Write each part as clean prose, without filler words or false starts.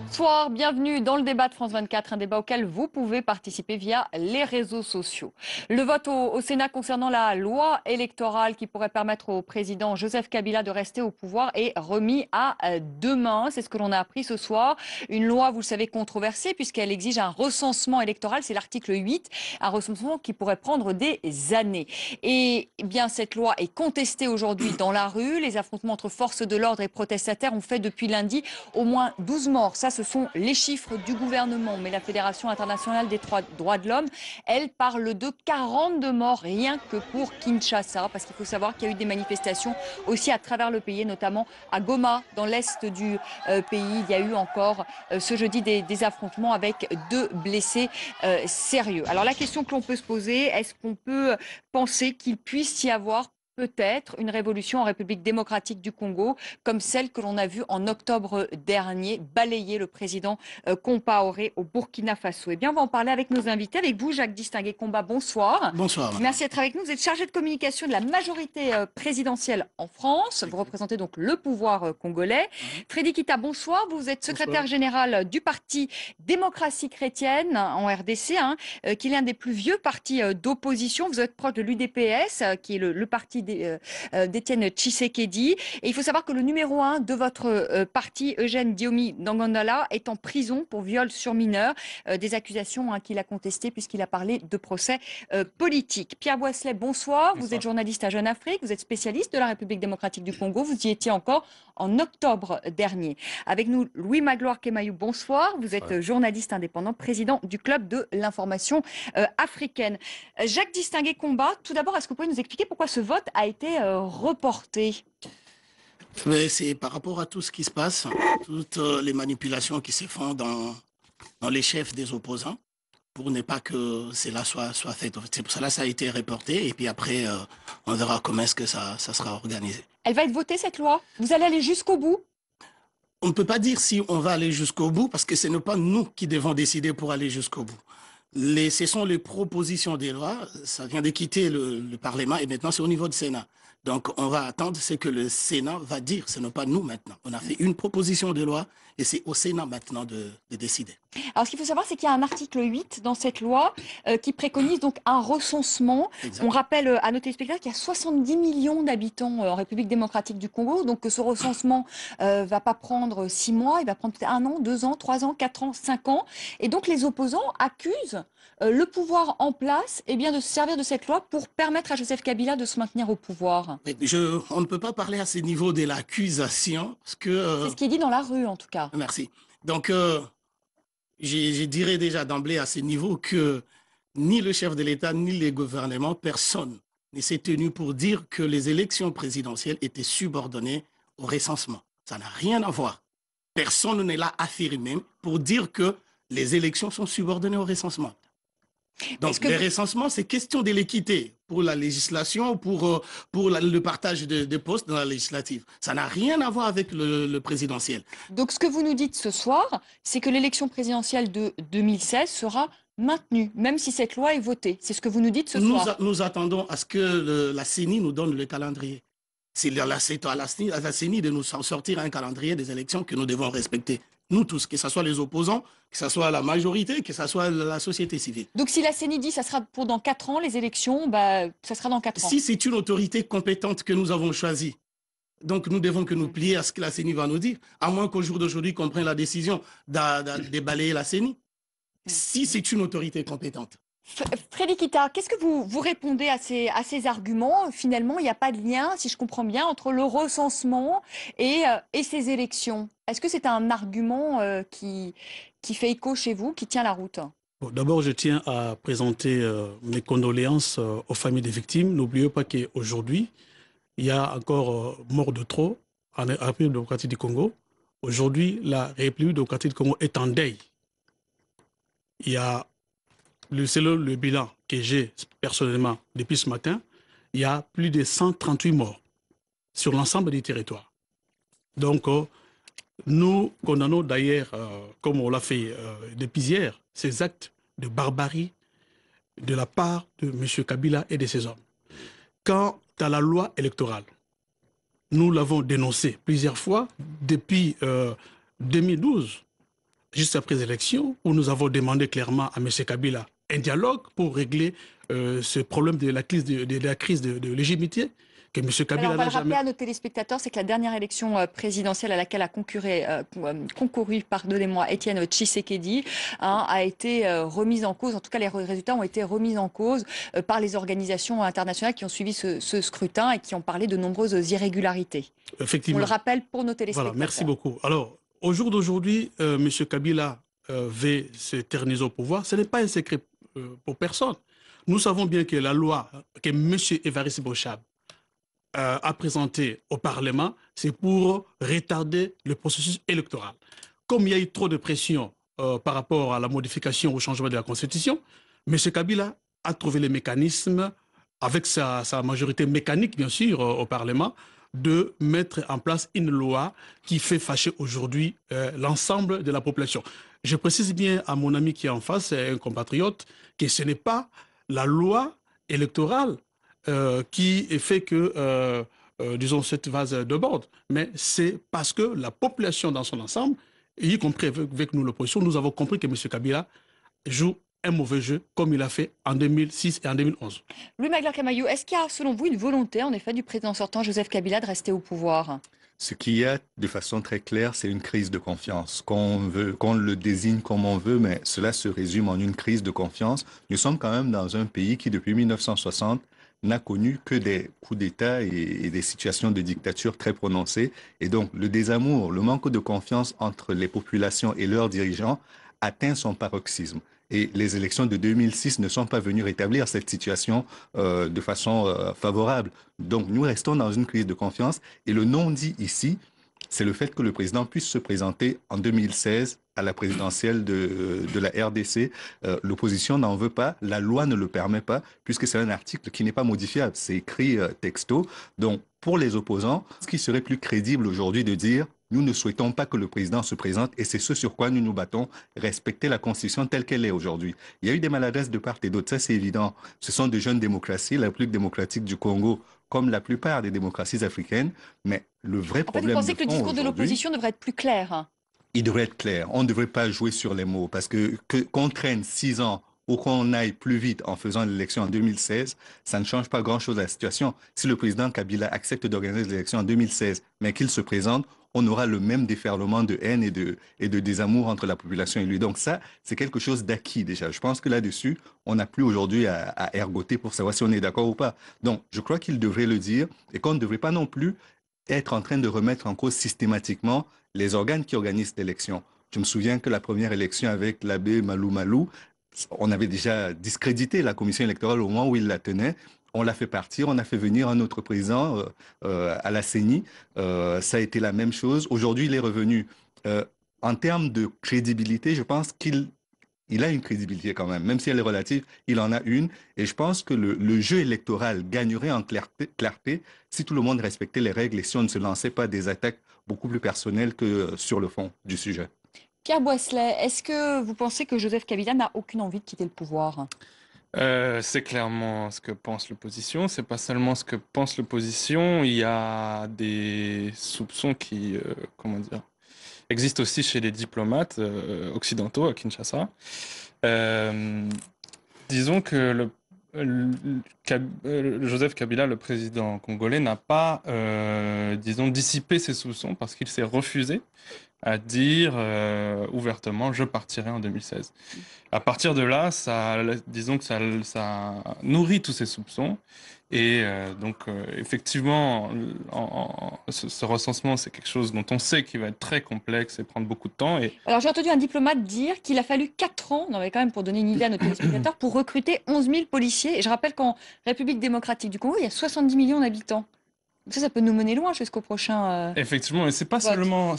Bonsoir, bienvenue dans le débat de France 24, un débat auquel vous pouvez participer via les réseaux sociaux. Le vote au Sénat concernant la loi électorale qui pourrait permettre au président Joseph Kabila de rester au pouvoir est remis à demain. C'est ce que l'on a appris ce soir. Une loi, vous le savez, controversée puisqu'elle exige un recensement électoral, c'est l'article 8, un recensement qui pourrait prendre des années. Et bien, cette loi est contestée aujourd'hui dans la rue. Les affrontements entre forces de l'ordre et protestataires ont fait depuis lundi au moins 12 morts. Ça, ce sont les chiffres du gouvernement. Mais la Fédération internationale des droits de l'homme, elle parle de 42 morts rien que pour Kinshasa. Parce qu'il faut savoir qu'il y a eu des manifestations aussi à travers le pays, notamment à Goma, dans l'est du pays. Il y a eu encore ce jeudi des affrontements avec 2 blessés sérieux. Alors la question que l'on peut se poser, est-ce qu'on peut penser qu'il puisse y avoir peut-être une révolution en République démocratique du Congo, comme celle que l'on a vue en octobre dernier, balayer le président Compaoré au Burkina Faso. Eh bien, on va en parler avec nos invités, avec vous, Jacques Distingué-Comba, bonsoir. Bonsoir. Madame. Merci d'être avec nous. Vous êtes chargé de communication de la majorité présidentielle en France. Vous représentez donc le pouvoir congolais. Frédéric Kita, bonsoir. Vous êtes secrétaire général du parti Démocratie chrétienne en RDC, qui est l'un des plus vieux partis d'opposition. Vous êtes proche de l'UDPS, qui est le parti d'Étienne Tshisekedi. Et il faut savoir que le numéro 1 de votre parti, Eugène Diomi Dangandala, est en prison pour viol sur mineur. Des accusations qu'il a contestées puisqu'il a parlé de procès politique. Pierre Boisselet, bonsoir. Vous êtes journaliste à Jeune Afrique. Vous êtes spécialiste de la République démocratique du Congo. Vous y étiez encore en octobre dernier. Avec nous, Louis Magloire Kemayou, bonsoir. Vous êtes journaliste indépendant, président du Club de l'information africaine. Jacques Distingué-Comba, tout d'abord, est-ce que vous pouvez nous expliquer pourquoi ce vote a été reporté? C'est par rapport à tout ce qui se passe, toutes les manipulations qui se font dans les chefs des opposants, pour ne pas que cela soit fait. C'est pour cela que ça a été reporté, et puis après, on verra comment est-ce que ça sera organisé. Elle va être votée, cette loi? Vous allez aller jusqu'au bout? On ne peut pas dire si on va aller jusqu'au bout, parce que ce n'est pas nous qui devons décider pour aller jusqu'au bout. Ce sont les propositions des lois, ça vient de quitter le Parlement, et maintenant c'est au niveau du Sénat. Donc on va attendre ce que le Sénat va dire, ce n'est pas nous maintenant. On a fait une proposition de loi et c'est au Sénat maintenant de décider. Alors ce qu'il faut savoir, c'est qu'il y a un article 8 dans cette loi qui préconise donc un recensement. Exact. On rappelle à nos téléspectateurs qu'il y a 70 millions d'habitants en République démocratique du Congo, donc que ce recensement va pas prendre 6 mois, il va prendre peut-être 1 an, 2 ans, 3 ans, 4 ans, 5 ans. Et donc les opposants accusent le pouvoir en place de se servir de cette loi pour permettre à Joseph Kabila de se maintenir au pouvoir. Mais on ne peut pas parler à ce niveau de l'accusation, parce que... C'est ce qui est dit dans la rue, en tout cas. Merci. Donc, je dirais déjà d'emblée à ce niveau que ni le chef de l'État, ni les gouvernements, personne ne s'est tenu pour dire que les élections présidentielles étaient subordonnées au recensement. Ça n'a rien à voir. Personne ne l'a affirmé pour dire que les élections sont subordonnées au recensement. Donc, le recensement, c'est question de l'équité pour la législation, pour le partage de postes dans la législative. Ça n'a rien à voir avec le présidentiel. Donc, ce que vous nous dites ce soir, c'est que l'élection présidentielle de 2016 sera maintenue, même si cette loi est votée. C'est ce que vous nous dites ce soir. Nous attendons à ce que la CENI nous donne le calendrier. C'est à la CENI de nous sortir un calendrier des élections que nous devons respecter. Nous tous, que ce soit les opposants, que ce soit la majorité, que ce soit la société civile. Donc si la CENI dit que ça sera pour dans 4 ans, les élections, ça sera dans 4 ans. Si c'est une autorité compétente que nous avons choisie, donc nous devons que nous plier à ce que la CENI va nous dire, à moins qu'au jour d'aujourd'hui, qu'on prenne la décision de balayer la CENI. Si c'est une autorité compétente. Frédéric Kita, qu'est-ce que vous répondez à ces arguments? Finalement, il n'y a pas de lien, si je comprends bien, entre le recensement et ces élections. Est-ce que c'est un argument qui fait écho chez vous, qui tient la route? Bon, d'abord, je tiens à présenter mes condoléances aux familles des victimes. N'oubliez pas qu'aujourd'hui, il y a encore mort de trop en République démocratique du Congo. Aujourd'hui, la République démocratique du Congo est en deuil. Il y a selon le bilan que j'ai personnellement depuis ce matin, il y a plus de 138 morts sur l'ensemble du territoire. Donc, nous condamnons d'ailleurs, comme on l'a fait depuis hier, ces actes de barbarie de la part de M. Kabila et de ses hommes. Quant à la loi électorale, nous l'avons dénoncée plusieurs fois depuis 2012. juste après les élections, où nous avons demandé clairement à M. Kabila un dialogue pour régler ce problème de la crise de légitimité que M. Alors, on Kabila va n'a le rappeler jamais... à nos téléspectateurs, c'est que la dernière élection présidentielle à laquelle a concouru, pardonnez-moi, Étienne Tshisekedi, a été remise en cause. En tout cas, les résultats ont été remis en cause par les organisations internationales qui ont suivi ce scrutin et qui ont parlé de nombreuses irrégularités. On le Effectivement. rappelle pour nos Voilà, merci téléspectateurs. beaucoup. Alors, au jour d'aujourd'hui, M. Kabila veut se terniser au pouvoir. Ce n'est pas un secret pour personne. Nous savons bien que la loi que M. Évariste Bochab a présentée au Parlement, c'est pour retarder le processus électoral. Comme il y a eu trop de pression par rapport à la modification ou au changement de la Constitution, M. Kabila a trouvé les mécanismes, avec sa majorité mécanique, bien sûr, au Parlement, de mettre en place une loi qui fait fâcher aujourd'hui l'ensemble de la population. Je précise bien à mon ami qui est en face, un compatriote, que ce n'est pas la loi électorale qui fait que, disons, cette vase déborde, mais c'est parce que la population dans son ensemble, y compris avec nous l'opposition, nous avons compris que M. Kabila joue un mauvais jeu comme il a fait en 2006 et en 2011. Louis Magloire Camaillou, est-ce qu'il y a, selon vous, une volonté, en effet, du président sortant, Joseph Kabila, de rester au pouvoir? Ce qu'il y a de façon très claire, c'est une crise de confiance. Qu'on le désigne comme on veut, mais cela se résume en une crise de confiance. Nous sommes quand même dans un pays qui, depuis 1960, n'a connu que des coups d'État et des situations de dictature très prononcées. Et donc, le désamour, le manque de confiance entre les populations et leurs dirigeants atteint son paroxysme. Et les élections de 2006 ne sont pas venues rétablir cette situation de façon favorable. Donc, nous restons dans une crise de confiance. Et le non-dit ici, c'est le fait que le président puisse se présenter en 2016 à la présidentielle de la RDC. L'opposition n'en veut pas, la loi ne le permet pas, puisque c'est un article qui n'est pas modifiable, c'est écrit texto. Donc, pour les opposants, ce qui serait plus crédible aujourd'hui de dire nous ne souhaitons pas que le président se présente et c'est ce sur quoi nous nous battons, respecter la Constitution telle qu'elle est aujourd'hui. Il y a eu des maladresses de part et d'autre, ça c'est évident. Ce sont de jeunes démocraties, la plus démocratique du Congo, comme la plupart des démocraties africaines, mais le vrai En fait, vous problème pensez de que le fond discours de aujourd'hui, l'opposition devrait être plus clair? il devrait être clair. On ne devrait pas jouer sur les mots parce qu'on traîne 6 ans ou qu'on aille plus vite en faisant l'élection en 2016, ça ne change pas grand-chose à la situation. Si le président Kabila accepte d'organiser l'élection en 2016, mais qu'il se présente, on aura le même déferlement de haine et de désamour entre la population et lui. Donc ça, c'est quelque chose d'acquis déjà. Je pense que là-dessus, on n'a plus aujourd'hui à ergoter pour savoir si on est d'accord ou pas. Donc, je crois qu'il devrait le dire et qu'on ne devrait pas non plus être en train de remettre en cause systématiquement les organes qui organisent l'élection. Je me souviens que la première élection avec l'abbé Malou Malou, on avait déjà discrédité la commission électorale au moment où il la tenait. On l'a fait partir, on a fait venir un autre président à la CENI. Ça a été la même chose. Aujourd'hui, il est revenu. En termes de crédibilité, je pense qu'il a une crédibilité quand même si elle est relative, il en a une. Et je pense que le jeu électoral gagnerait en clarté si tout le monde respectait les règles et si on ne se lançait pas des attaques beaucoup plus personnelles que sur le fond du sujet. Pierre Boisselet, est-ce que vous pensez que Joseph Kabila n'a aucune envie de quitter le pouvoir? C'est clairement ce que pense l'opposition. C'est pas seulement ce que pense l'opposition. Il y a des soupçons qui, comment dire, existent aussi chez les diplomates occidentaux à Kinshasa. Disons que Joseph Kabila, le président congolais, n'a pas, disons, dissipé ses soupçons parce qu'il s'est refusé à dire ouvertement je partirai en 2016. À partir de là, disons que ça nourrit tous ces soupçons. Et effectivement, ce recensement, c'est quelque chose dont on sait qu'il va être très complexe et prendre beaucoup de temps. Alors j'ai entendu un diplomate dire qu'il a fallu 4 ans, non mais quand même pour donner une idée à nos téléspectateurs, pour recruter 11 000 policiers. Et je rappelle qu'en République démocratique du Congo, il y a 70 millions d'habitants. Ça peut nous mener loin jusqu'au prochain Effectivement, et c'est pas seulement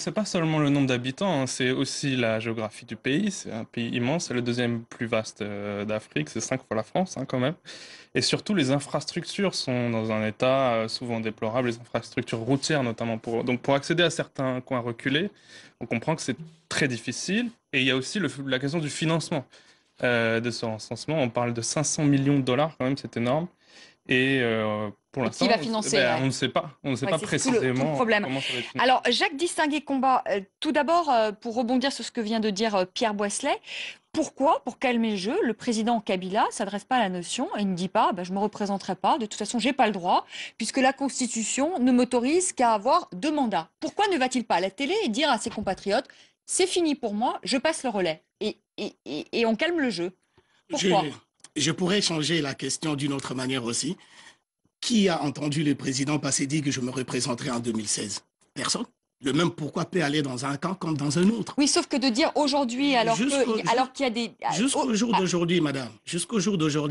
le nombre d'habitants, hein, c'est aussi la géographie du pays. C'est un pays immense, c'est le deuxième plus vaste d'Afrique, c'est 5 fois la France hein, quand même. Et surtout, les infrastructures sont dans un état souvent déplorable, les infrastructures routières notamment. Donc pour accéder à certains coins reculés, on comprend que c'est très difficile. Et il y a aussi la question du financement de ce recensement. On parle de 500 millions de dollars quand même, c'est énorme. Et pour l'instant, qui va financer, on ne sait pas. On ne sait Ouais, pas c'est tout précisément le problème. comment ça va être financé. Alors, Jacques Distingué-Combat, tout d'abord, pour rebondir sur ce que vient de dire Pierre Boisselet, pourquoi, pour calmer le jeu, le président Kabila ne s'adresse pas à la nation et ne dit pas je ne me représenterai pas, de toute façon, je n'ai pas le droit, puisque la Constitution ne m'autorise qu'à avoir 2 mandats. Pourquoi ne va-t-il pas à la télé et dire à ses compatriotes, c'est fini pour moi, je passe le relais et on calme le jeu? Pourquoi? Je pourrais changer la question d'une autre manière aussi. Qui a entendu le président passer dire que je me représenterai en 2016? Personne. Le même pourquoi peut aller dans un camp comme dans un autre. Oui, sauf que de dire aujourd'hui, alors qu'il y a des... Jusqu'au jour d'aujourd'hui,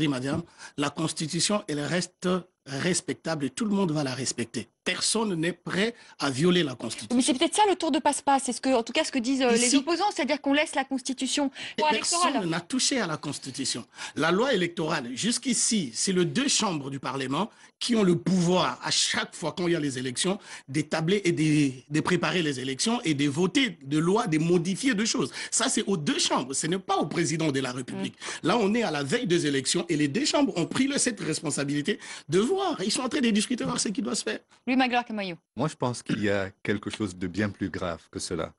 madame, la Constitution, elle reste respectable et tout le monde va la respecter. Personne n'est prêt à violer la Constitution. Mais c'est peut-être ça le tour de passe-passe, c'est en tout cas ce que disent les opposants, c'est-à-dire qu'on laisse la Constitution électorale. Personne n'a touché à la Constitution. La loi électorale, jusqu'ici, c'est les 2 chambres du Parlement qui ont le pouvoir, à chaque fois qu'il y a les élections, d'établir et de préparer les élections et de voter de lois, de modifier de choses. Ça, c'est aux 2 chambres, ce n'est pas au président de la République. Là, on est à la veille des élections et les 2 chambres ont pris cette responsabilité de voir. Ils sont en train de discuter, voir ce qui doit se faire. Magloire Camaillot. Moi, je pense qu'il y a quelque chose de bien plus grave que cela.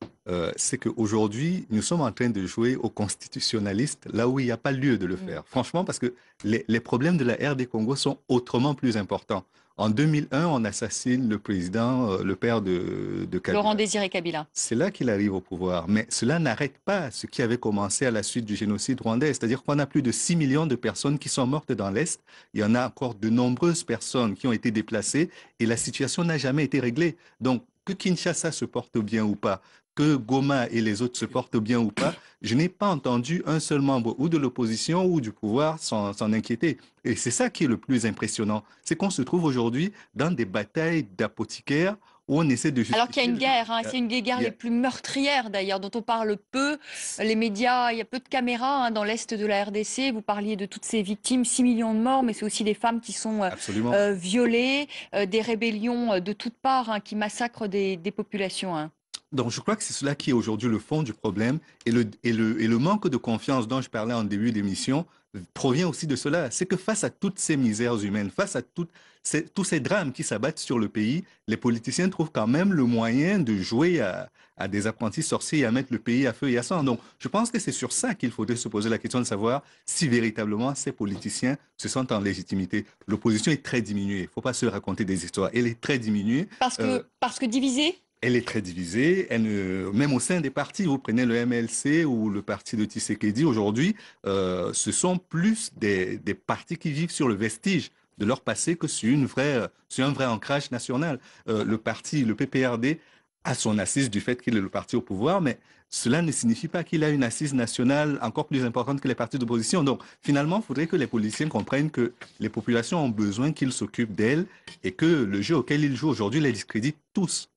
C'est qu'aujourd'hui, nous sommes en train de jouer aux constitutionnalistes là où il n'y a pas lieu de le faire. Franchement, parce que les problèmes de la RD Congo sont autrement plus importants. En 2001, on assassine le président, le père de Kabila. Laurent Désiré Kabila. C'est là qu'il arrive au pouvoir. Mais cela n'arrête pas ce qui avait commencé à la suite du génocide rwandais. C'est-à-dire qu'on a plus de 6 millions de personnes qui sont mortes dans l'Est. Il y en a encore de nombreuses personnes qui ont été déplacées et la situation n'a jamais été réglée. Donc, que Kinshasa se porte bien ou pas, que Goma et les autres se portent bien ou pas, je n'ai pas entendu un seul membre ou de l'opposition ou du pouvoir s'en inquiéter. Et c'est ça qui est le plus impressionnant. C'est qu'on se trouve aujourd'hui dans des batailles d'apothicaires où on essaie de justifier... Alors qu'il y a une guerre, c'est une des guerres les plus meurtrières d'ailleurs, dont on parle peu. Les médias, il y a peu de caméras dans l'Est de la RDC. Vous parliez de toutes ces victimes, 6 millions de morts, mais c'est aussi des femmes qui sont violées, des rébellions de toutes parts qui massacrent des populations. Donc, je crois que c'est cela qui est aujourd'hui le fond du problème et le manque de confiance dont je parlais en début d'émission provient aussi de cela. C'est que face à toutes ces misères humaines, face à tous ces drames qui s'abattent sur le pays, les politiciens trouvent quand même le moyen de jouer à des apprentis sorciers et à mettre le pays à feu et à sang. Donc, je pense que c'est sur ça qu'il faudrait se poser la question de savoir si véritablement ces politiciens se sentent en légitimité. L'opposition est très diminuée. Il ne faut pas se raconter des histoires. Elle est très diminuée. Parce que divisée? Elle est très divisée, même au sein des partis. Vous prenez le MLC ou le parti de Tshisekedi aujourd'hui, ce sont plus des partis qui vivent sur le vestige de leur passé que sur un vrai ancrage national. Le PPRD a son assise du fait qu'il est le parti au pouvoir, mais cela ne signifie pas qu'il a une assise nationale encore plus importante que les partis d'opposition. Donc, finalement, il faudrait que les politiciens comprennent que les populations ont besoin qu'ils s'occupent d'elles et que le jeu auquel ils jouent aujourd'hui les discrédite tous.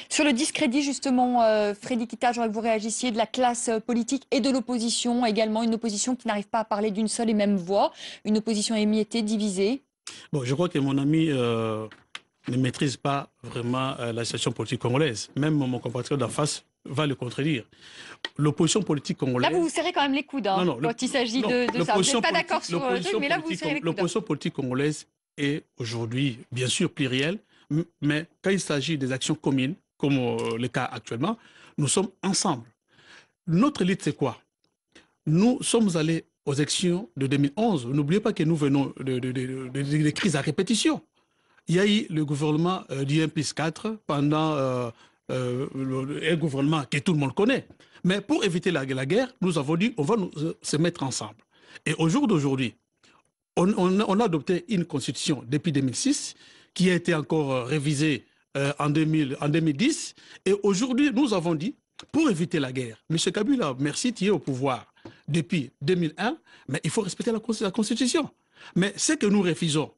Sur le discrédit, justement, Frédéric Kita, j'aimerais que vous réagissiez de la classe politique et de l'opposition également, une opposition qui n'arrive pas à parler d'une seule et même voix, une opposition émiettée, divisée. Bon, je crois que mon ami ne maîtrise pas vraiment la situation politique congolaise. Même mon compatriote d'en face va le contredire. L'opposition politique congolaise... Là, vous vous serrez quand même les coudes quand il s'agit de ça. Vous n'êtes pas d'accord sur le truc, mais là, vous vous serrez les coudes. L'opposition politique congolaise est aujourd'hui, bien sûr, plurielle, mais quand il s'agit des actions communes, comme le cas actuellement, nous sommes ensemble. Notre élite, c'est quoi? Nous sommes allés aux élections de 2011. N'oubliez pas que nous venons de crises à répétition. Il y a eu le gouvernement du 1+4 pendant un gouvernement que tout le monde connaît. Mais pour éviter la guerre, nous avons dit on va se mettre ensemble. Et au jour d'aujourd'hui, on a adopté une constitution depuis 2006 qui a été encore révisée en 2010. Et aujourd'hui, nous avons dit, pour éviter la guerre, M. Kabila, merci, tu es au pouvoir depuis 2001, mais il faut respecter la Constitution. Mais ce que nous refusons,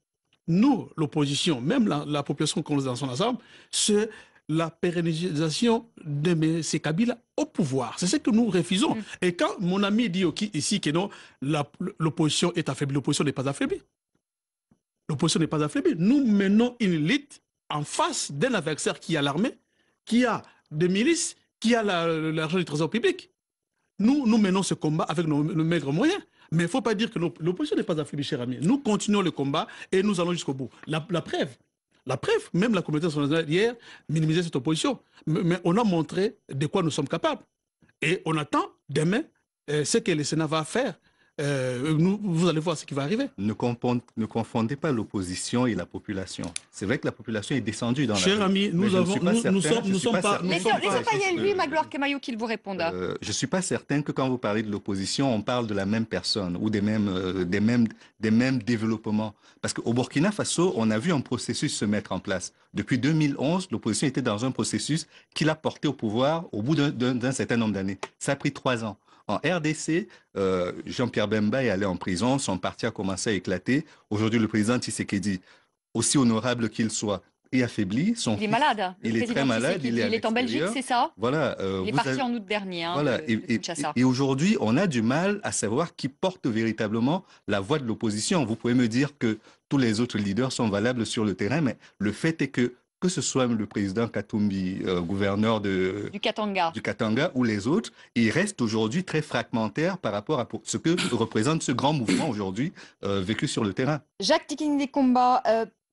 nous, l'opposition, même la population congolaise dans son ensemble, c'est la pérennisation de M. Kabila au pouvoir. C'est ce que nous refusons. Et quand mon ami dit ici que non, l'opposition est affaiblie, l'opposition n'est pas affaiblie. L'opposition n'est pas affaiblie. Nous menons une lutte en face d'un adversaire qui a l'armée, qui a des milices, qui a l'argent du trésor public. Nous menons ce combat avec nos maigres moyens. Mais il ne faut pas dire que l'opposition n'est pas affaiblie, cher ami. Nous continuons le combat et nous allons jusqu'au bout. La preuve, même la communauté internationale hier minimisait cette opposition. Mais on a montré de quoi nous sommes capables. Et on attend demain ce que le Sénat va faire. Vous allez voir ce qui va arriver. Ne confondez pas l'opposition et la population. C'est vrai que la population est descendue dans la rue. Cher ami, nous sommes pas... Laissez pas lui, Magloire Kemayou, qu'il vous réponda. Je ne suis pas certain que quand vous parlez de l'opposition, on parle de la même personne ou des mêmes développements. Parce qu'au Burkina Faso, on a vu un processus se mettre en place. Depuis 2011, l'opposition était dans un processus qui l'a porté au pouvoir au bout d'un certain nombre d'années. Ça a pris 3 ans. En RDC, Jean-Pierre Bemba est allé en prison, son parti a commencé à éclater. Aujourd'hui, le président Tshisekedi, aussi honorable qu'il soit, est affaibli. Il est malade. Il est très malade. Il est en Belgique, c'est ça? Voilà. Il est parti en août dernier. Voilà. Et aujourd'hui, on a du mal à savoir qui porte véritablement la voix de l'opposition. Vous pouvez me dire que tous les autres leaders sont valables sur le terrain, mais le fait est que ce soit le président Katumbi, gouverneur du Katanga ou les autres, il reste aujourd'hui très fragmentaire par rapport à ce que représente ce grand mouvement aujourd'hui vécu sur le terrain. Jacques Tikini-Komba,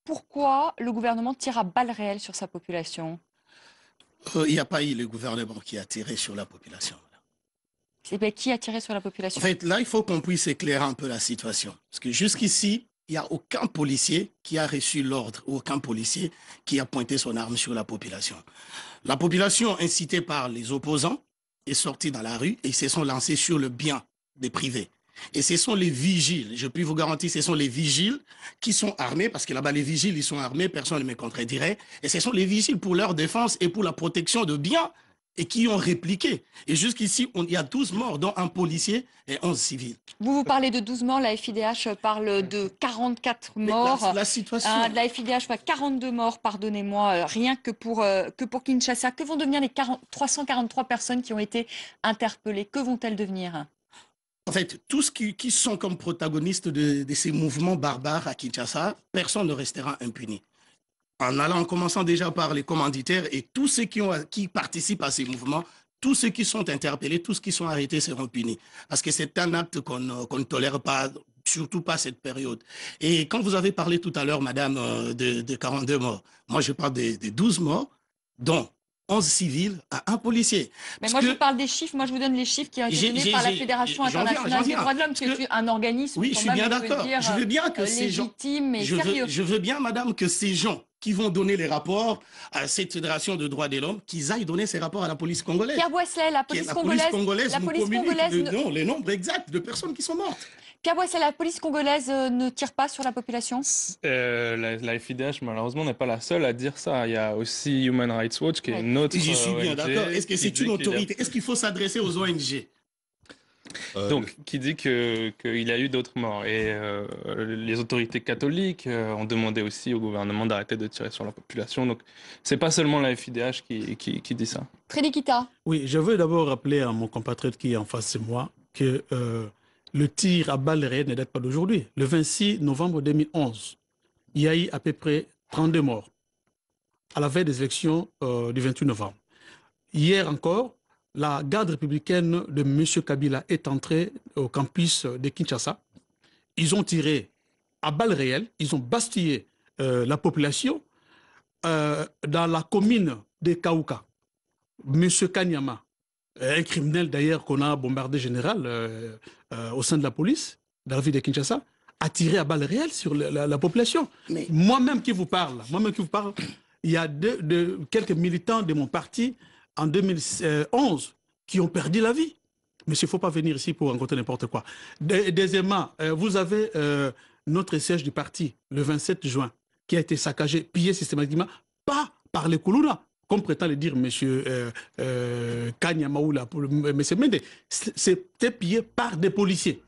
pourquoi le gouvernement tire à balles réelles sur sa population? Il n'y a pas eu le gouvernement qui a tiré sur la population. Qui a tiré sur la population? En fait, là, il faut qu'on puisse éclairer un peu la situation. Parce que jusqu'ici, il n'y a aucun policier qui a reçu l'ordre, aucun policier qui a pointé son arme sur la population. La population, incitée par les opposants, est sortie dans la rue et se sont lancés sur le bien des privés. Et ce sont les vigiles, je puis vous garantir, ce sont les vigiles qui sont armés, parce que là-bas, les vigiles, ils sont armés, personne ne me contredirait. Et ce sont les vigiles pour leur défense et pour la protection de biens et qui ont répliqué. Et jusqu'ici, il y a 12 morts, dont un policier et 11 civils. Vous parlez de 12 morts, la FIDH parle de 44 morts. La situation... la FIDH fait 42 morts, pardonnez-moi, rien que pour Kinshasa. Que vont devenir les 343 personnes qui ont été interpellées? Que vont-elles devenir? En fait, tous qui sont comme protagonistes de ces mouvements barbares à Kinshasa, personne ne restera impuni. En commençant déjà par les commanditaires et tous ceux qui participent à ces mouvements, tous ceux qui sont interpellés, tous ceux qui sont arrêtés seront punis. Parce que c'est un acte qu'on ne tolère pas, surtout pas cette période. Et quand vous avez parlé tout à l'heure, madame, de 42 morts, moi je parle de 12 morts, dont 11 civils à un policier. Mais moi, je parle des chiffres. Moi, je vous donne les chiffres qui ont été donnés par la Fédération internationale des droits de l'homme, qui est un organisme. Oui, je suis bien d'accord. Je veux bien que ces gens... Je veux bien, madame, que ces gens qui vont donner les rapports à cette fédération de droits de l'homme, qu'ils aillent donner ces rapports à la police congolaise. Pierre Boisselet, la police congolaise nous communique les nombres exacts de personnes qui sont mortes. Pierre Boisselet, la police congolaise ne tire pas sur la population? La FIDH, malheureusement, n'est pas la seule à dire ça. Il y a aussi Human Rights Watch, qui est une autre ONG. Je suis bien d'accord. Est-ce que c'est une autorité? A... Est-ce qu'il faut s'adresser aux ONG? Donc, qui dit qu'il y a eu d'autres morts. Et les autorités catholiques ont demandé aussi au gouvernement d'arrêter de tirer sur la population. Donc, c'est pas seulement la FIDH qui dit ça. Frédéric. Oui, je veux d'abord rappeler à mon compatriote qui est en face de moi que le tir à balles réelles ne date pas d'aujourd'hui. Le 26 novembre 2011, il y a eu à peu près 32 morts à la veille des élections du 28 novembre. Hier encore, la garde républicaine de M. Kabila est entrée au campus de Kinshasa. Ils ont tiré à balles réelles, ils ont bastillé la population dans la commune de Kaouka. M. Kanyama, un criminel d'ailleurs qu'on a bombardé général au sein de la police, dans la ville de Kinshasa, a tiré à balles réelles sur la population. Mais... Moi-même qui vous parle, il y a quelques militants de mon parti en 2011 qui ont perdu la vie. Mais il ne faut pas venir ici pour rencontrer n'importe quoi. Deuxièmement, vous avez notre siège du parti, le 27 juin, qui a été saccagé, pillé systématiquement, pas par les Koulouna, comme prétend le dire M. Kanyama ou M. Mende. C'était pillé par des policiers.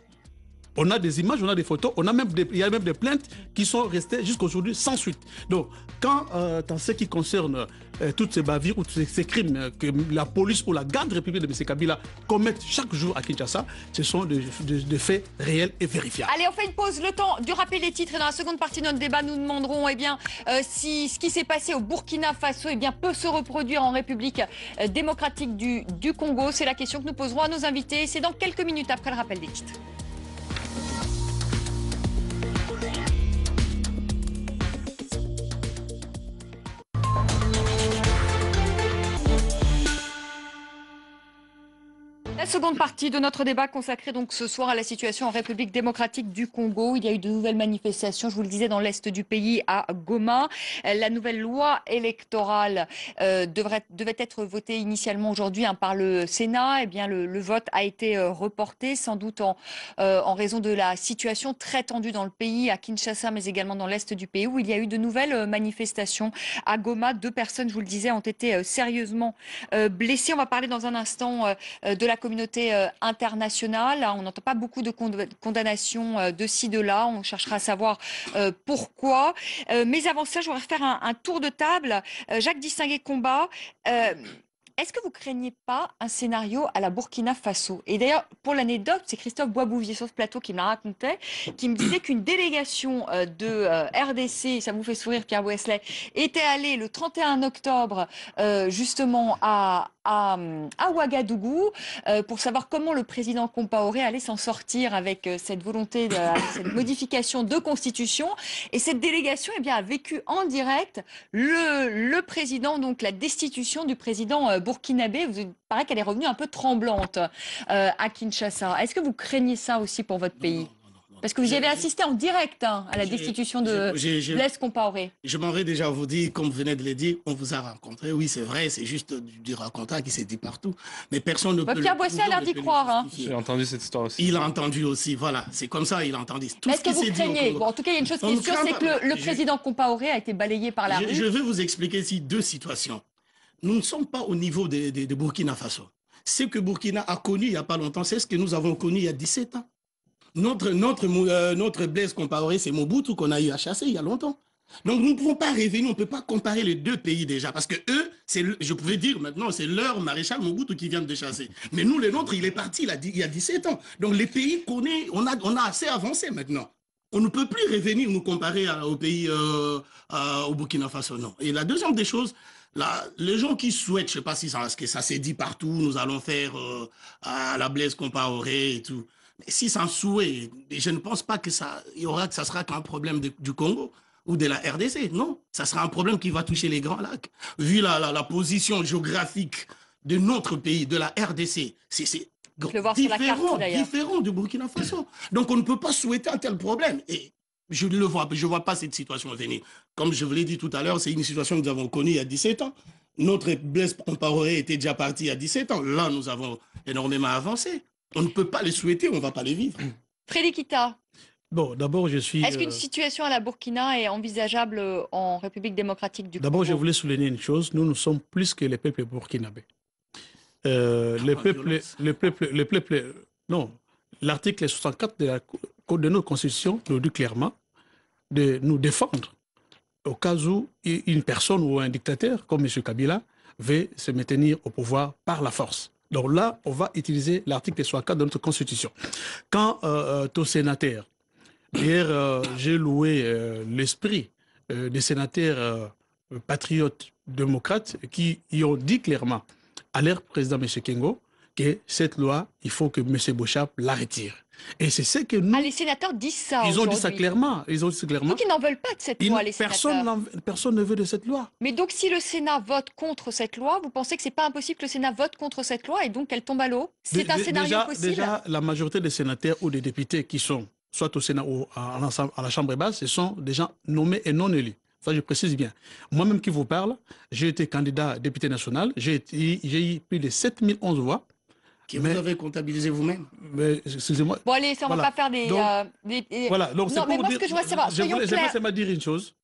On a des images, on a des photos, il y a même des plaintes qui sont restées jusqu'à aujourd'hui sans suite. Donc, quand, dans ce qui concerne toutes ces bavures ou tous ces crimes que la police ou la garde républicaine de M. Kabila commettent chaque jour à Kinshasa, ce sont des faits réels et vérifiables. Allez, on fait une pause, le temps de rappeler les titres. Et dans la seconde partie de notre débat, nous demanderons si ce qui s'est passé au Burkina Faso peut se reproduire en République démocratique du Congo. C'est la question que nous poserons à nos invités. C'est dans quelques minutes après le rappel des titres. La seconde partie de notre débat consacrée donc ce soir à la situation en République démocratique du Congo. Il y a eu de nouvelles manifestations, je vous le disais, dans l'est du pays, à Goma. La nouvelle loi électorale devait être votée initialement aujourd'hui par le Sénat. Eh bien, le vote a été reporté, sans doute en raison de la situation très tendue dans le pays, à Kinshasa, mais également dans l'est du pays, où il y a eu de nouvelles manifestations. À Goma, 2 personnes, je vous le disais, ont été sérieusement blessées. On va parler dans un instant de la communauté internationale. On n'entend pas beaucoup de condamnations de ci, de là. On cherchera à savoir pourquoi. Mais avant ça, je voudrais faire un tour de table. Jacques Distingué-Combat, est-ce que vous craignez pas un scénario à la Burkina Faso? Et d'ailleurs, pour l'anecdote, c'est Christophe Boisbouvier sur ce plateau qui me la racontait, qui me disait qu'une délégation de RDC, ça vous fait sourire Pierre Wesley, était allée le 31 octobre justement à Ouagadougou pour savoir comment le président Compaoré allait s'en sortir avec cette volonté, cette modification de constitution. Et cette délégation eh bien, a vécu en direct le président, donc la destitution du président burkinabé. Il paraît qu'elle est revenue un peu tremblante à Kinshasa. Est-ce que vous craignez ça aussi pour votre pays? Parce que vous y avez assisté en direct à la destitution de Blaise Compaoré. Je m'en vais déjà vous dire, comme vous venez de le dire, on vous a rencontré. Oui, c'est vrai, c'est juste du racontage qui s'est dit partout. Mais personne ne peut... Pierre Boisset a l'air d'y croire. J'ai entendu cette histoire aussi. Il a entendu aussi, voilà. C'est comme ça, il a entendu. Tout est-ce que vous craignez? Bon, en tout cas, il y a une chose qui est sûre, c'est que le président Compaoré a été balayé par la rue. Je vais vous expliquer ici 2 situations. Nous ne sommes pas au niveau de Burkina Faso. Ce que Burkina a connu il n'y a pas longtemps, c'est ce que nous avons connu il y a 17 ans. Notre Blaise Compaoré, c'est Mobutu qu'on a eu à chasser il y a longtemps. Donc nous ne pouvons pas revenir, on ne peut pas comparer les 2 pays déjà, parce que eux, je pouvais dire maintenant, c'est leur maréchal Mobutu qui vient de chasser. Mais nous, les nôtres, il est parti il y a 17 ans. Donc les pays connaissent, on a assez avancé maintenant. On ne peut plus revenir nous comparer au pays, au Burkina Faso, non. Et la deuxième des choses, là, les gens qui souhaitent, je ne sais pas si ça s'est dit partout, nous allons faire à la Blaise Compaoré et tout. Mais si c'est un souhait, je ne pense pas que ça sera qu'un problème du Congo ou de la RDC. Non, ça sera un problème qui va toucher les Grands Lacs. Vu la position géographique de notre pays, de la RDC, c'est différent du Burkina Faso. Donc on ne peut pas souhaiter un tel problème. Et je ne le vois, je vois pas cette situation venir. Comme je vous l'ai dit tout à l'heure, c'est une situation que nous avons connue il y a 17 ans. Notre Blaise Compaoré était déjà parti il y a 17 ans. Là, nous avons énormément avancé. On ne peut pas les souhaiter, on ne va pas les vivre. Frédéric Kita. Bon, d'abord, je suis... Est-ce qu'une situation à la Burkina est envisageable en République démocratique du Congo? D'abord, je voulais souligner une chose. Nous sommes plus que les peuples burkinabés. Non, l'article 64 de notre Constitution nous dit clairement de nous défendre au cas où une personne ou un dictateur, comme M. Kabila, veut se maintenir au pouvoir par la force. Donc là, on va utiliser l'article 64 de notre Constitution. Quand aux sénateurs, hier, j'ai loué l'esprit des sénateurs patriotes démocrates qui y ont dit clairement à leur président M. Kengo que cette loi, il faut que M. Bouchap la retire. Et c'est ce que nous... les sénateurs disent ça. Ils ont dit ça clairement. Donc ils n'en veulent pas de cette loi, les sénateurs. Personne ne veut de cette loi. Mais donc si le Sénat vote contre cette loi, vous pensez que ce n'est pas impossible que le Sénat vote contre cette loi et donc qu'elle tombe à l'eau? C'est un scénario possible? Déjà, la majorité des sénateurs ou des députés qui sont soit au Sénat ou à la Chambre basse, ce sont des gens nommés et non élus. Ça, je précise bien. Moi-même qui vous parle, j'ai été candidat député national, j'ai eu plus de 7011 voix. Que vous avez comptabilisé vous-même. Excusez-moi. Bon, allez, ça, on ne va pas faire des... Voilà, donc non, mais moi, ce que je vois, c'est... J'aimerais seulement dire une chose.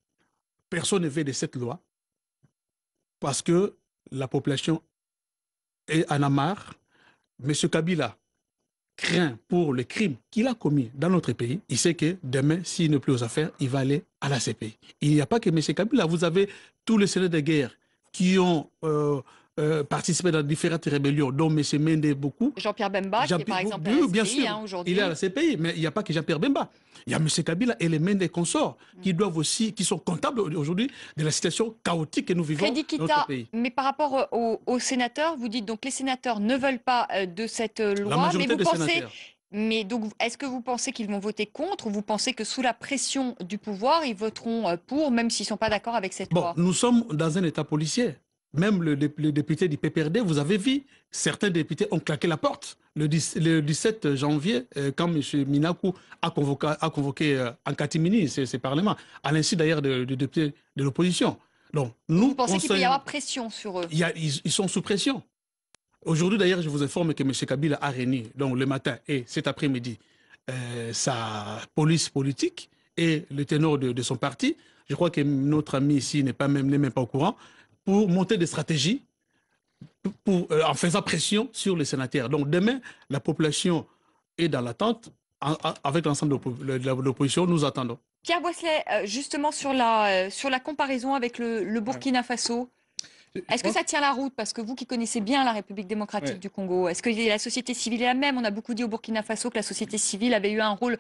Personne ne veut de cette loi parce que la population en a marre. M. Kabila craint pour les crimes qu'il a commis dans notre pays. Il sait que demain, s'il n'est plus aux affaires, il va aller à la CPI. Il n'y a pas que M. Kabila. Vous avez tous les seigneurs de guerre qui ont... participé dans différentes rébellions, dont M. Mende beaucoup. Jean-Pierre Bemba, qui est par exemple à la CPI, bien sûr, aujourd'hui. Il est à la CPI, mais il n'y a pas que Jean-Pierre Bemba. Il y a M. Kabila et les Mende consorts qui doivent aussi, qui sont comptables aujourd'hui de la situation chaotique que nous vivons dans notre pays. Mais par rapport aux sénateurs, vous dites donc les sénateurs ne veulent pas de cette loi, la majorité mais vous des pensez... sénateurs. Mais donc, est-ce que vous pensez qu'ils vont voter contre ou vous pensez que sous la pression du pouvoir, ils voteront pour, même s'ils ne sont pas d'accord avec cette loi? Nous sommes dans un état policier. Même le député du PPRD, vous avez vu, certains députés ont claqué la porte. Le 17 janvier, quand M. Minakou a convoqué en catimini ces parlements, à l'insu d'ailleurs de députés de l'opposition. Donc, vous pensez qu'il peut y avoir pression sur eux? Ils sont sous pression. Aujourd'hui, d'ailleurs, je vous informe que M. Kabila a réuni, donc le matin et cet après-midi, sa police politique et le ténor de son parti. Je crois que notre ami ici n'est même pas au courant, pour monter des stratégies en faisant pression sur les sénateurs. Donc demain, la population est dans l'attente. Avec l'ensemble de l'opposition, nous attendons. Pierre Boisselet, justement sur la comparaison avec le Burkina Faso, est-ce que ça tient la route? Parce que vous qui connaissez bien la République démocratique du Congo, est-ce que la société civile est la même? On a beaucoup dit au Burkina Faso que la société civile avait eu un rôle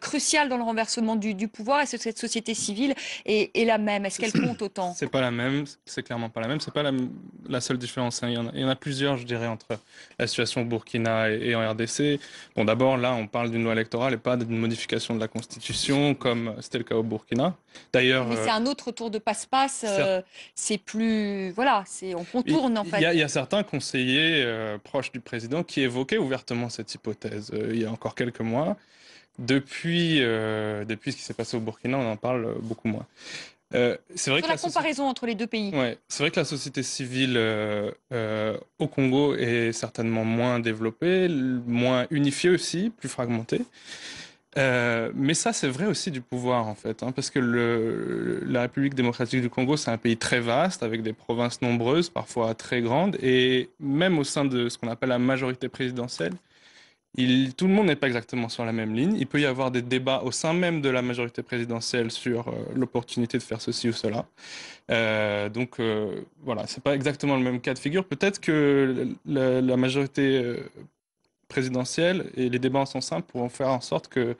crucial dans le renversement du pouvoir. Est-ce que cette société civile est la même? Est-ce qu'elle compte autant? C'est pas la même, c'est clairement pas la même. C'est pas la seule différence, hein. Il y en a plusieurs, je dirais, entre la situation au Burkina et en RDC. Bon, d'abord, là, on parle d'une loi électorale et pas d'une modification de la Constitution, comme c'était le cas au Burkina. D'ailleurs, mais c'est un autre tour de passe-passe. C'est plus... Voilà. On contourne en fait. Il y a certains conseillers proches du président qui évoquaient ouvertement cette hypothèse il y a encore quelques mois. Depuis ce qui s'est passé au Burkina, on en parle beaucoup moins. C'est vrai que la comparaison entre les deux pays. Ouais, c'est vrai que la société civile au Congo est certainement moins développée, moins unifiée aussi, plus fragmentée. Mais ça, c'est vrai aussi du pouvoir, en fait, hein, parce que la République démocratique du Congo, c'est un pays très vaste, avec des provinces nombreuses, parfois très grandes, et même au sein de ce qu'on appelle la majorité présidentielle, tout le monde n'est pas exactement sur la même ligne. Il peut y avoir des débats au sein même de la majorité présidentielle sur l'opportunité de faire ceci ou cela. Donc, voilà, c'est pas exactement le même cas de figure. Peut-être que la majorité présidentielle et les débats en son sein pourront faire en sorte que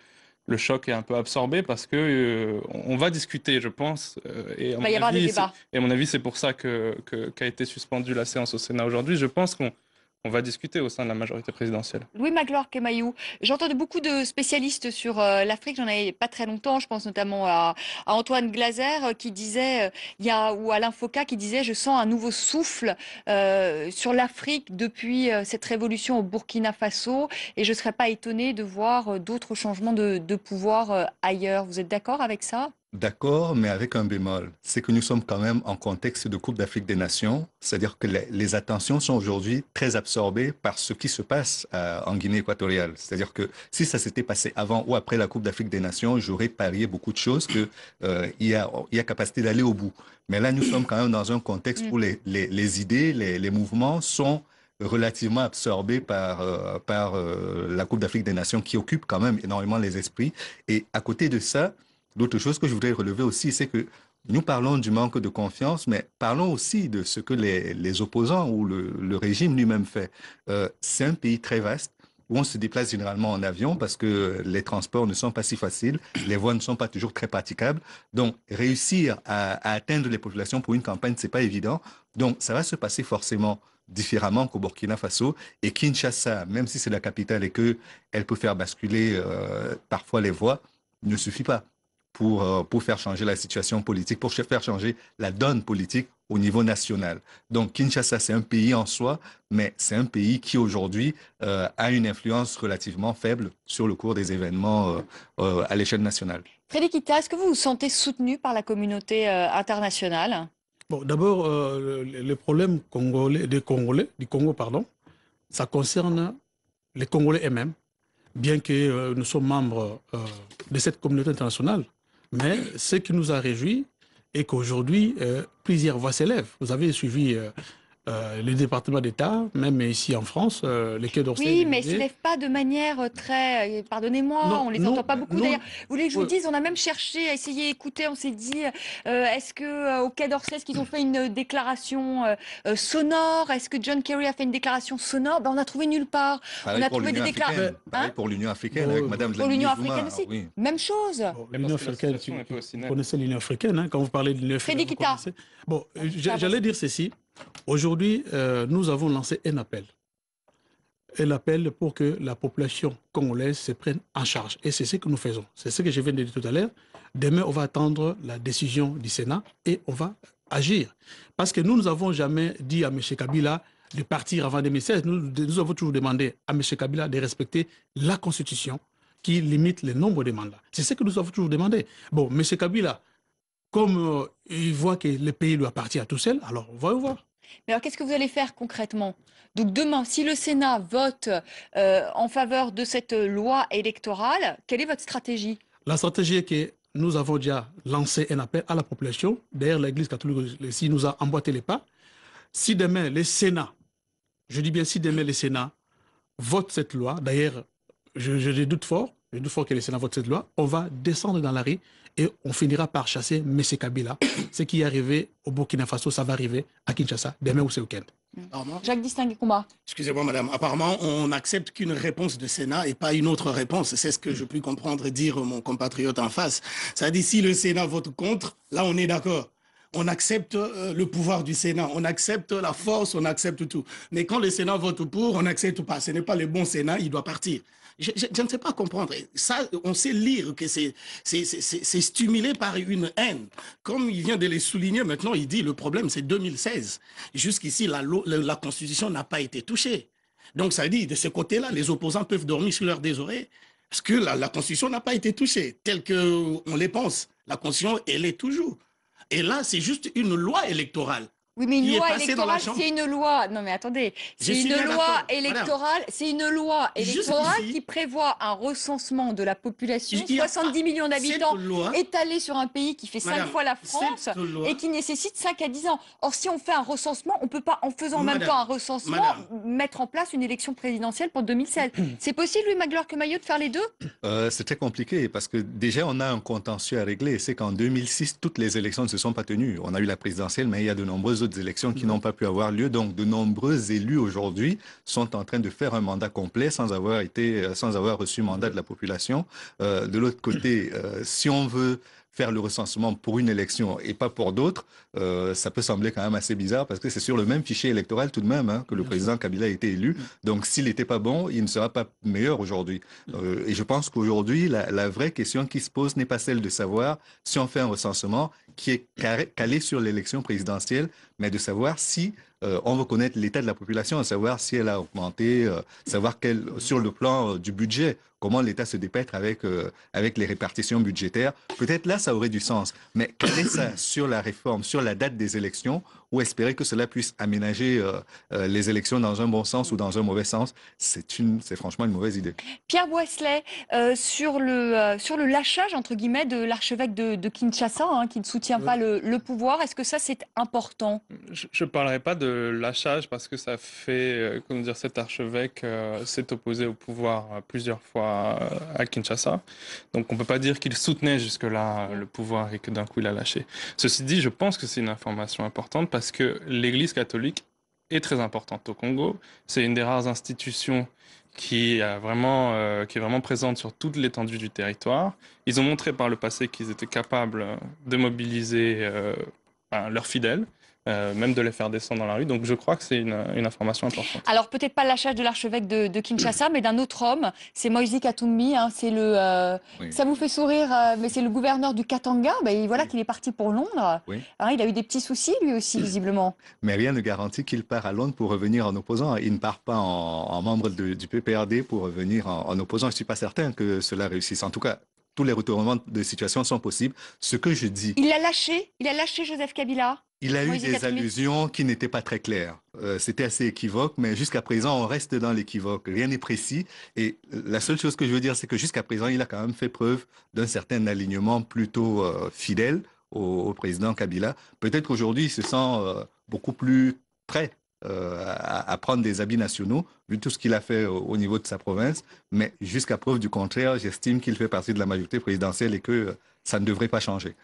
le choc est un peu absorbé parce que on va discuter, je pense. Il va y avoir des débats. Et à mon avis, c'est pour ça qu'a été suspendue la séance au Sénat aujourd'hui. Je pense qu'on va discuter au sein de la majorité présidentielle. Louis Magloire-Kemayou, j'entends beaucoup de spécialistes sur l'Afrique, j'en avais pas très longtemps, je pense notamment à Antoine Glaser qui disait, ou Alain Foka qui disait, je sens un nouveau souffle sur l'Afrique depuis cette révolution au Burkina Faso et je ne serais pas étonné de voir d'autres changements de pouvoir ailleurs. Vous êtes d'accord avec ça ? D'accord, mais avec un bémol. C'est que nous sommes quand même en contexte de Coupe d'Afrique des Nations, c'est-à-dire que les attentions sont aujourd'hui très absorbées par ce qui se passe en Guinée équatoriale. C'est-à-dire que si ça s'était passé avant ou après la Coupe d'Afrique des Nations, j'aurais parié beaucoup de choses qu'il y a capacité d'aller au bout. Mais là, nous sommes quand même dans un contexte où les idées, les mouvements sont relativement absorbés par la Coupe d'Afrique des Nations qui occupe quand même énormément les esprits. Et à côté de ça, l'autre chose que je voudrais relever aussi, c'est que nous parlons du manque de confiance, mais parlons aussi de ce que les opposants ou le régime lui-même fait. C'est un pays très vaste où on se déplace généralement en avion parce que les transports ne sont pas si faciles, les voies ne sont pas toujours très praticables. Donc, réussir à atteindre les populations pour une campagne, c'est pas évident. Donc, ça va se passer forcément différemment qu'au Burkina Faso. Et Kinshasa, même si c'est la capitale et qu'elle peut faire basculer parfois les voies, ne suffit pas pour faire changer la situation politique, pour faire changer la donne politique au niveau national. Donc Kinshasa, c'est un pays en soi, mais c'est un pays qui aujourd'hui a une influence relativement faible sur le cours des événements à l'échelle nationale. Frédéric Kita, est-ce que vous vous sentez soutenu par la communauté internationale? Bon, d'abord, le problème du Congo, ça concerne les Congolais eux-mêmes, bien que nous sommes membres de cette communauté internationale. Mais ce qui nous a réjouis est qu'aujourd'hui, plusieurs voix s'élèvent. Vous avez suivi les départements d'État, même ici en France, les Quai d'Orsay. Oui, mais ils ne se lèvent pas de manière très... Pardonnez-moi, on ne les entend pas beaucoup. D'ailleurs, vous voulez que je vous dise, on a même cherché à essayer d'écouter, on s'est dit, est-ce qu'au Quai d'Orsay, est-ce qu'ils ont fait une déclaration sonore? Est-ce que John Kerry a fait une déclaration sonore? On a trouvé nulle part. Pareil on a pour trouvé des déclarations. Pareil pour l'Union africaine, avec Madame Pour l'Union africaine aussi. Oui. Même chose. Bon, l'Union africaine, vous connaissez l'Union africaine, hein, quand vous parlez de l'Union africaine. Frédéric Kita. Bon, j'allais dire ceci. Aujourd'hui, nous avons lancé un appel. elle appelle pour que la population congolaise se prenne en charge. Et c'est ce que nous faisons. C'est ce que je viens de dire tout à l'heure. Demain, on va attendre la décision du Sénat et on va agir. Parce que nous n'avons jamais dit à M. Kabila de partir avant 2016. Nous avons toujours demandé à M. Kabila de respecter la Constitution qui limite le nombre de mandats. C'est ce que nous avons toujours demandé. Bon, M. Kabila, comme il voit que le pays lui appartient à tout seul, alors on va voir. Mais alors, qu'est-ce que vous allez faire concrètement? Donc demain, si le Sénat vote en faveur de cette loi électorale, quelle est votre stratégie? La stratégie est que nous avons déjà lancé un appel à la population. D'ailleurs, l'Église catholique ici nous a emboîté les pas. Si demain le Sénat, je dis bien si demain le Sénat vote cette loi, d'ailleurs, je doute fort que le Sénat vote cette loi, on va descendre dans la rue et on finira par chasser M. Kabila. Ce qui est arrivé au Burkina Faso, ça va arriver à Kinshasa demain ou ce week-end. Jacques Distingué-Combat. Excusez-moi, madame. Apparemment, on n'accepte qu'une réponse du Sénat et pas une autre réponse. C'est ce que je puis comprendre et dire mon compatriote en face. Ça dit, si le Sénat vote contre, là, on est d'accord. On accepte le pouvoir du Sénat, on accepte la force, on accepte tout. Mais quand le Sénat vote pour, on n'accepte pas. Ce n'est pas le bon Sénat, il doit partir. Je ne sais pas comprendre. Ça, on sait lire que c'est stimulé par une haine. Comme il vient de le souligner maintenant, il dit le problème c'est 2016. Jusqu'ici, la Constitution n'a pas été touchée. Donc ça dit, de ce côté-là, les opposants peuvent dormir sur leurs deux oreilles parce que la Constitution n'a pas été touchée telle qu'on les pense. La Constitution, elle est toujours. Et là, c'est juste une loi électorale. Oui, mais une loi électorale, c'est une loi. Non, mais attendez, c'est une loi électorale. C'est une loi électorale qui prévoit un recensement de la population, 70 millions d'habitants, étalé sur un pays qui fait 5 fois la France et qui nécessite 5 à 10 ans. Or, si on fait un recensement, on ne peut pas, en faisant en même temps un recensement, mettre en place une élection présidentielle pour 2016. C'est possible, Louis Magloire Maillot, de faire les deux? C'est très compliqué parce que déjà, on a un contentieux à régler. C'est qu'en 2006, toutes les élections ne se sont pas tenues. On a eu la présidentielle, mais il y a de nombreuses autres élections qui n'ont pas pu avoir lieu. Donc, de nombreux élus aujourd'hui sont en train de faire un mandat complet sans avoir reçu mandat de la population. De l'autre côté, si on veut faire le recensement pour une élection et pas pour d'autres, ça peut sembler quand même assez bizarre parce que c'est sur le même fichier électoral tout de même que le président Kabila a été élu. Donc, s'il n'était pas bon, il ne sera pas meilleur aujourd'hui. Et je pense qu'aujourd'hui, la vraie question qui se pose n'est pas celle de savoir si on fait un recensement qui est calé sur l'élection présidentielle, mais de savoir si on veut connaître l'état de la population, savoir si elle a augmenté, savoir sur le plan du budget, comment l'État se dépêtre avec les répartitions budgétaires. Peut-être là, ça aurait du sens. Mais caler ça sur la réforme, sur la date des élections, ou espérer que cela puisse aménager les élections dans un bon sens ou dans un mauvais sens, c'est franchement une mauvaise idée. Pierre Boisselet, sur le lâchage, entre guillemets, de l'archevêque de Kinshasa, qui ne soutient pas le pouvoir, est-ce que ça, c'est important? Je ne parlerai pas de lâchage parce que ça fait, comment dire, cet archevêque s'est opposé au pouvoir plusieurs fois à Kinshasa. Donc on ne peut pas dire qu'il soutenait jusque-là le pouvoir et que d'un coup il a lâché. Ceci dit, je pense que c'est une information importante parce que l'Église catholique est très importante au Congo. C'est une des rares institutions qui est vraiment présente sur toute l'étendue du territoire. Ils ont montré par le passé qu'ils étaient capables de mobiliser leurs fidèles, même de les faire descendre dans la rue. Donc je crois que c'est une information importante. Alors peut-être pas le lâchage de l'archevêque de Kinshasa, mais d'un autre homme, c'est Moïse Katumbi. C'est ça vous fait sourire, mais c'est le gouverneur du Katanga. Voilà qu'il est parti pour Londres. Oui. Il a eu des petits soucis lui aussi, visiblement. Mais rien ne garantit qu'il part à Londres pour revenir en opposant. Il ne part pas en membre du PPRD pour revenir en opposant. Je ne suis pas certain que cela réussisse. En tout cas, tous les retournements de situation sont possibles. Ce que je dis... Il a lâché Joseph Kabila. Il a eu des allusions qui n'étaient pas très claires. C'était assez équivoque, mais jusqu'à présent, on reste dans l'équivoque. Rien n'est précis. Et la seule chose que je veux dire, c'est que jusqu'à présent, il a quand même fait preuve d'un certain alignement plutôt fidèle au président Kabila. Peut-être qu'aujourd'hui, il se sent beaucoup plus prêt à prendre des habits nationaux, vu tout ce qu'il a fait au niveau de sa province. Mais jusqu'à preuve du contraire, j'estime qu'il fait partie de la majorité présidentielle et que ça ne devrait pas changer.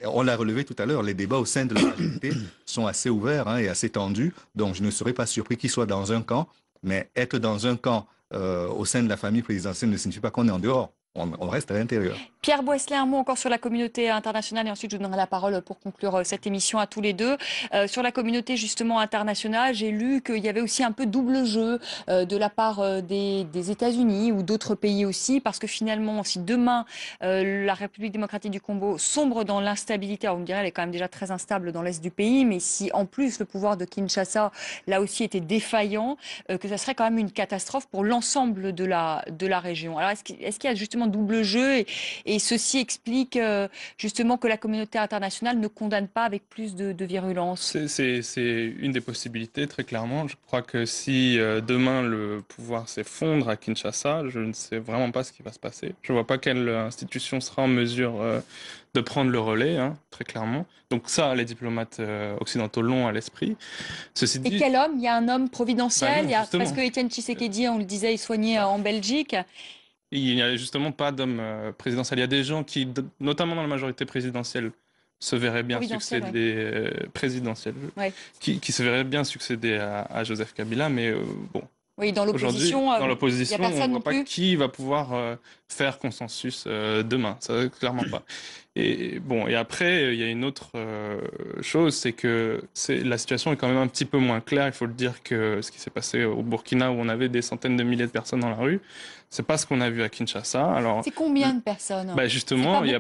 On l'a relevé tout à l'heure, les débats au sein de la majorité sont assez ouverts et assez tendus, donc je ne serais pas surpris qu'il soit dans un camp, mais être dans un camp au sein de la famille présidentielle ne signifie pas qu'on est en dehors. on reste à l'intérieur. Pierre Boisselet, un mot encore sur la communauté internationale et ensuite je vous donnerai la parole pour conclure cette émission à tous les deux. Sur la communauté justement internationale, j'ai lu qu'il y avait aussi un peu double jeu de la part des États-Unis ou d'autres pays aussi, parce que finalement, si demain la République démocratique du Congo sombre dans l'instabilité, alors vous me direz, elle est quand même déjà très instable dans l'est du pays, mais si en plus le pouvoir de Kinshasa, là aussi, était défaillant, que ça serait quand même une catastrophe pour l'ensemble de la région. Alors est-ce qu'il y a justement double jeu et ceci explique justement que la communauté internationale ne condamne pas avec plus de virulence? C'est une des possibilités, très clairement. Je crois que si demain le pouvoir s'effondre à Kinshasa, je ne sais vraiment pas ce qui va se passer. Je ne vois pas quelle institution sera en mesure de prendre le relais, hein, très clairement. Donc ça, les diplomates occidentaux l'ont à l'esprit. Ceci dit... Et quel homme? Il y a un homme providentiel, Bah non, parce que Étienne Tshisekedi, on le disait, est soigné en Belgique. Il n'y a justement pas d'homme présidentiel. Il y a des gens qui, notamment dans la majorité présidentielle, se verraient bien succéder Ouais. qui se verraient bien succéder à Joseph Kabila, mais bon. Oui, dans l'opposition, dans l'opposition, on ne voit pas plus. qui va pouvoir faire consensus demain. Ça, clairement pas. Et bon, et après, il y a une autre chose, c'est que la situation est quand même un petit peu moins claire. Il faut le dire que ce qui s'est passé au Burkina, où on avait des centaines de milliers de personnes dans la rue, c'est pas ce qu'on a vu à Kinshasa. Alors, c'est combien de personnes? Bah justement, il n'y a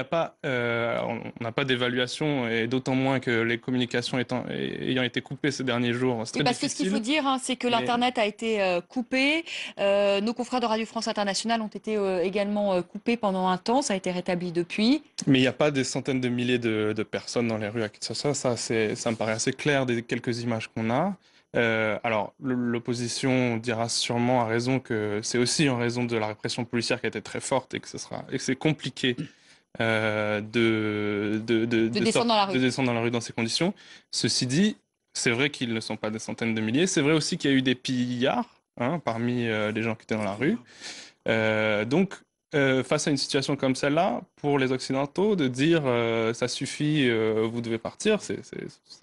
pas, on n'a pas d'évaluation, et d'autant moins que les communications ayant été coupées ces derniers jours, c'est très parce que ce difficile. qu'il faut dire, hein, c'est que l'Internet a été coupé. Nos confrères de Radio France Internationale ont été également coupés pendant un temps. Ça a été rétabli depuis. Mais il n'y a pas des centaines de milliers de personnes dans les rues à Kinshasa. Ça me paraît assez clair des quelques images qu'on a. Alors, l'opposition dira sûrement à raison que c'est aussi en raison de la répression policière qui a été très forte et que c'est compliqué de descendre dans la rue dans ces conditions. Ceci dit, c'est vrai qu'ils ne sont pas des centaines de milliers. C'est vrai aussi qu'il y a eu des pillards parmi les gens qui étaient dans la rue. Donc, face à une situation comme celle-là, pour les Occidentaux, de dire ça suffit, vous devez partir, ça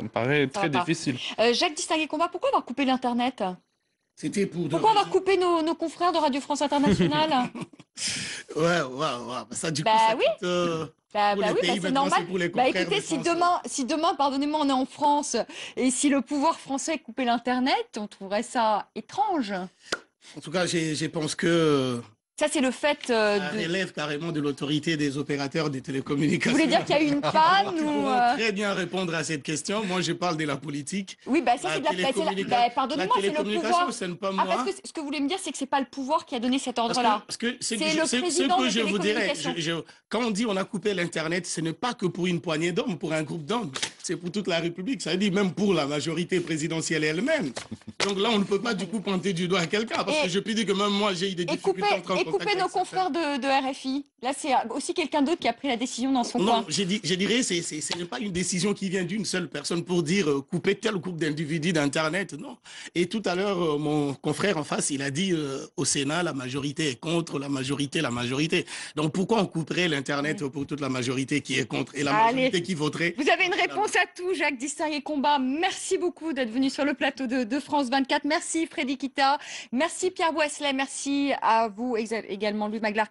me paraît très difficile. Jacques Distingué-Combat, pourquoi avoir coupé l'Internet? C'était pour Pourquoi avoir coupé nos confrères de Radio France Internationale? Ouais. Ça, du coup, ça oui. C'est normal. Écoutez, si demain, pardonnez-moi, on est en France et si le pouvoir français coupait l'Internet, on trouverait ça étrange. En tout cas, je pense que ça, c'est le fait ça relève carrément de l'autorité des opérateurs des télécommunications. Vous voulez dire qu'il y a eu une panne ou très bien répondre à cette question. Moi, je parle de la politique. Oui, ça, c'est de la... Pardonnez-moi, c'est le pouvoir. Ce n'est pas moi. Parce que ce que vous voulez me dire, c'est que c'est pas le pouvoir qui a donné cet ordre-là. C'est le président de je vous dirais. Quand on dit on a coupé l'Internet, ce n'est pas que pour une poignée d'hommes, pour un groupe d'hommes. C'est pour toute la République. Ça veut dire même pour la majorité présidentielle elle-même. Donc là, on ne peut pas du coup pointer du doigt à quelqu'un. Parce que je peux dire que même moi, j'ai eu des difficultés et couper nos confrères de RFI. Là, c'est aussi quelqu'un d'autre qui a pris la décision dans son coin. Non, je dirais, ce n'est pas une décision qui vient d'une seule personne pour dire couper tel groupe d'individus d'Internet, non. Et tout à l'heure, mon confrère en face, il a dit au Sénat, la majorité est contre, la majorité. Donc pourquoi on couperait l'Internet pour toute la majorité qui est contre et la majorité qui voterait? Vous avez une réponse à tout, Jacques Distingué-Combat. Merci beaucoup d'être venu sur le plateau de France 24. Merci Frédéric Kita. Merci Pierre Boisselet. Merci à vous également, Louis Maglar.